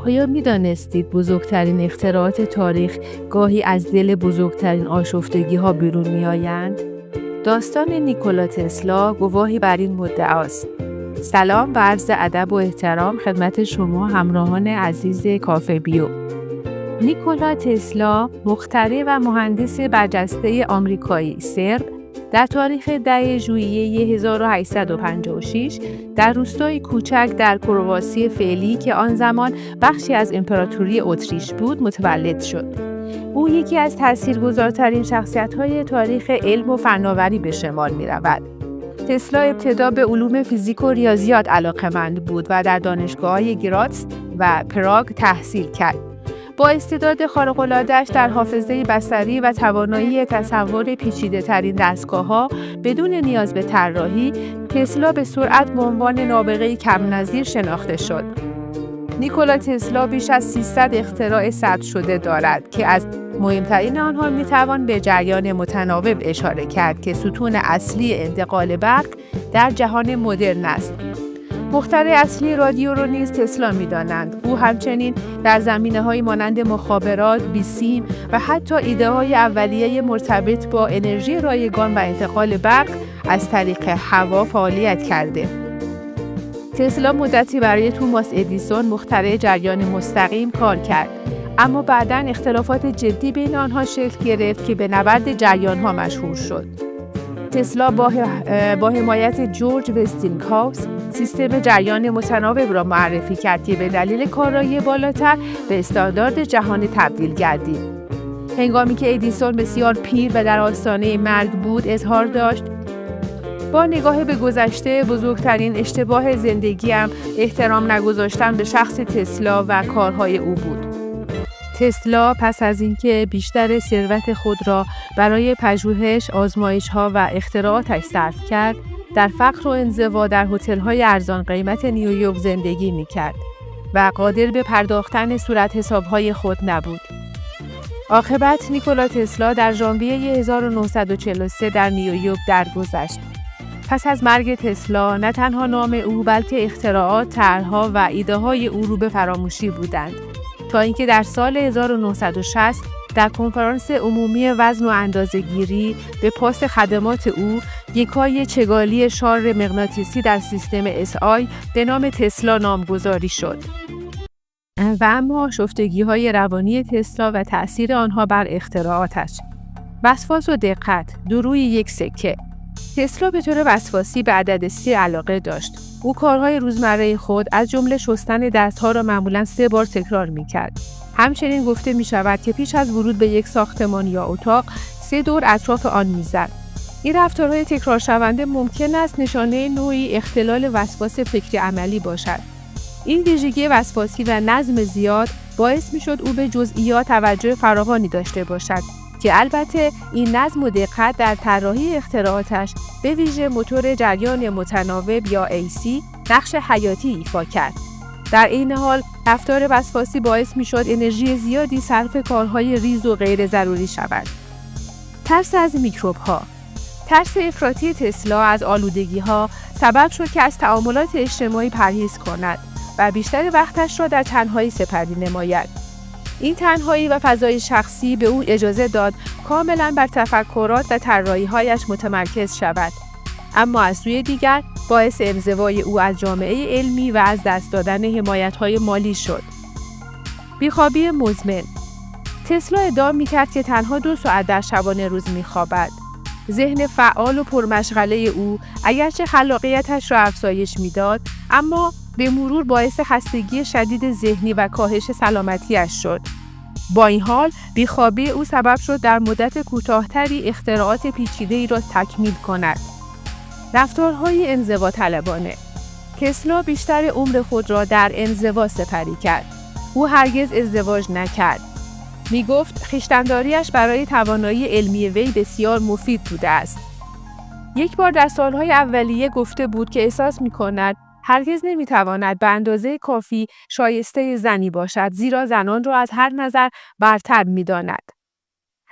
آیا می‌دانستید بزرگترین اختراعات تاریخ گاهی از دل بزرگترین آشفتگی‌ها بیرون می‌آیند؟ داستان نیکولا تسلا گواهی بر این مدعاست. سلام و عرض ادب و احترام خدمت شما همراهان عزیز کافه بیو. نیکولا تسلا، مخترع و مهندس برجسته آمریکایی سرب، در تاریخ 10 ژوئیه 1856 در روستایی کوچک در کرواسی فعلی که آن زمان بخشی از امپراتوری اتریش بود متولد شد. او یکی از تاثیرگذارترین شخصیت‌های تاریخ علم و فناوری به شمار می‌رود. تسلا ابتدا به علوم فیزیک و ریاضیات علاقه‌مند بود و در دانشگاه‌های گراتس و پراگ تحصیل کرد. با استعداد خارق‌العاده‌اش در حافظه بصری و توانایی تصور پیچیده‌ترین دستگاه‌ها بدون نیاز به طراحی، تسلا به سرعت به عنوان نابغه‌ای کم‌نظیر شناخته شد. نیکولا تسلا بیش از 300 اختراع ثبت شده دارد که از مهمترین آنها میتوان به جریان متناوب اشاره کرد که ستون اصلی انتقال برق در جهان مدرن است. مخترع اصلی رادیو را نیز تسلا می‌دانند. او همچنین در زمینه‌هایی مانند مخابرات، بیسیم و حتی ایده‌های اولیه مرتبط با انرژی رایگان و انتقال برق از طریق هوا فعالیت کرده. تسلا مدتی برای توماس ادیسون مخترع جریان مستقیم کار کرد، اما بعداً اختلافات جدی بین آنها شکل گرفت که به نبرد جریان‌ها مشهور شد. تسلا با حمایت جورج وستینگهاوس سیستم جریان متناوب را معرفی کرد که به دلیل کارایی بالاتر به استاندارد جهانی تبدیل گردید. هنگامی که ادیسون بسیار پیر و در آستانه مرگ بود، اظهار داشت: با نگاه به گذشته، بزرگترین اشتباه زندگیم احترام نگذاشتن به شخص تسلا و کارهای او بود. تسلا پس از اینکه بیشتر ثروت خود را برای پژوهش، آزمایش‌ها و اختراعاتش صرف کرد، در فقر و انزوا در هتل‌های ارزان قیمت نیویورک زندگی می‌کرد و قادر به پرداختن صورتحساب‌های خود نبود. عاقبت نیکولا تسلا در ژانویه 1943 در نیویورک درگذشت. پس از مرگ تسلا، نه تنها نام او بلکه اختراعات، طرح‌ها و ایده‌های او رو به فراموشی بودند، تا اینکه در سال 1960 در کنفرانس عمومی وزن و اندازه‌گیری به پاس خدمات او یکای چگالی شار مغناطیسی در سیستم SI به نام تسلا نامگذاری شد. و اما آشفتگی‌های روانی تسلا و تأثیر آنها بر اختراعاتش. وسواس و دقت، دو روی یک سکه. تسلا به طور وسواسی به عدد 3 علاقه داشت. او کارهای روزمره خود از جمله شستن دستها را معمولاً 3 بار تکرار می‌کرد. همچنین گفته می‌شود که پیش از ورود به یک ساختمان یا اتاق 3 دور اطراف آن می‌زد. این رفتارهای تکرار شونده ممکن است نشانه نوعی اختلال وسواس فکری عملی باشد. این ویژگی وسواسی و نظم زیاد باعث می‌شد او به جزئیات توجه فراوانی داشته باشد که البته این نظم و دقت در طراحی اختراعاتش به ویژه موتور جریان متناوب یا AC نقش حیاتی ایفا کرد. در این حال رفتار وسواسی باعث می‌شد انرژی زیادی صرف کارهای ریز و غیر ضروری شود. ترس از میکروب‌ها. ترس افراطی تسلا از آلودگی‌ها سبب شد که از تعاملات اجتماعی پرهیز کند و بیشتر وقتش را در تنهایی سپری نماید. این تنهایی و فضای شخصی به او اجازه داد کاملاً بر تفکرات و طراحی‌هایش متمرکز شود، اما از سوی دیگر باعث انزوای او از جامعه علمی و از دست دادن حمایت‌های مالی شد. بیخوابی مزمن. تسلا ادعا می‌کرد که تنها 2 ساعت در شبانه روز می‌خوابد. ذهن فعال و پرمشغله او اگرچه خلاقیتش را افزایش می‌داد، اما به مرور باعث خستگی شدید ذهنی و کاهش سلامتیش شد. با این حال، بیخوابی او سبب شد در مدت کوتاه‌تری اختراعات پیچیده‌ای را تکمیل کند. رفتارهای انزواطلبانه. تسلا بیشتر عمر خود را در انزوا سپری کرد. او هرگز ازدواج نکرد. می گفت خویشتن‌داری‌اش برای توانایی علمی وی بسیار مفید بوده است. یک بار در سالهای اولیه گفته بود که احساس می‌کند هرگز نمی‌تواند به اندازه کافی شایسته زنی باشد، زیرا زنان را از هر نظر برتر می‌داند.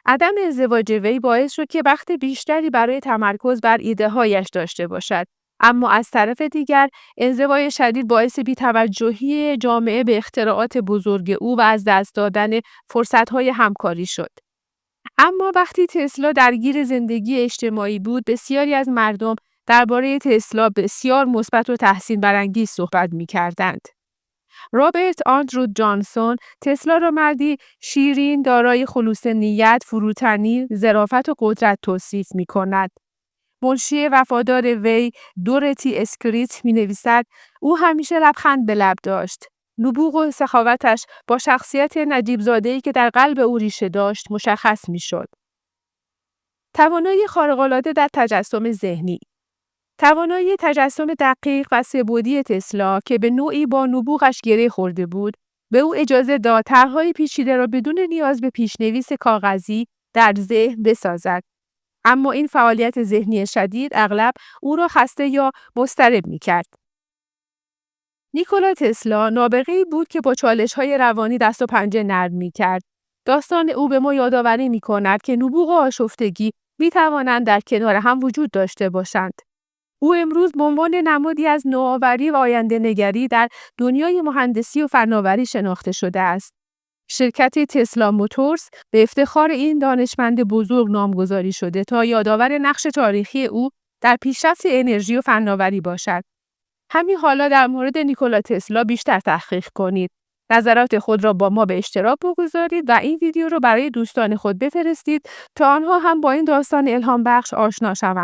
عدم ازدواج وی باعث شد که وقت بیشتری برای تمرکز بر ایده‌هایش داشته باشد اما از طرف دیگر انزوای شدید باعث بی‌توجهی جامعه به اختراعات بزرگ او و از دست دادن فرصت‌های همکاری شد. اما وقتی تسلا درگیر زندگی اجتماعی بود، بسیاری از مردم درباره تسلا بسیار مثبت و تحسین برانگیز صحبت می‌کردند. رابرت آندرو جانسون تسلا را مردی شیرین، دارای خلوص نیت، فروتنی، ظرافت و قدرت توصیف می‌کند. منشی وفادار وی، دورتی اسکریت می‌نویسد او همیشه لبخند به لب داشت. نبوغ و سخاوتش با شخصیت نجیب‌زاده‌ای که در قلب او ریشه داشت مشخص می‌شد. توانایی خارق‌العاده در تجسم ذهنی. توانایی تجسم دقیق و سه‌بعدی تسلا که به نوعی با نبوغش گره خورده بود، به او اجازه داد طرح‌های پیچیده را بدون نیاز به پیش‌نویس کاغذی در ذهن بسازد. اما این فعالیت ذهنی شدید اغلب او را خسته یا مضطرب می‌کرد. نیکولا تسلا نابغه‌ای بود که با چالش‌های روانی دست و پنجه نرم می‌کرد. داستان او به ما یادآوری می‌کند که نبوغ و آشفتگی می‌توانند در کنار هم وجود داشته باشند. او امروز به عنوان نمادی از نوآوری و آینده‌نگری در دنیای مهندسی و فناوری شناخته شده است. شرکت تسلا موتورز به افتخار این دانشمند بزرگ نامگذاری شده تا یادآور نقش تاریخی او در پیشرفت انرژی و فناوری باشد. همین حالا در مورد نیکولا تسلا بیشتر تحقیق کنید. نظرات خود را با ما به اشتراک بگذارید و این ویدیو را برای دوستان خود بفرستید تا آنها هم با این داستان الهام بخش آشنا شوند.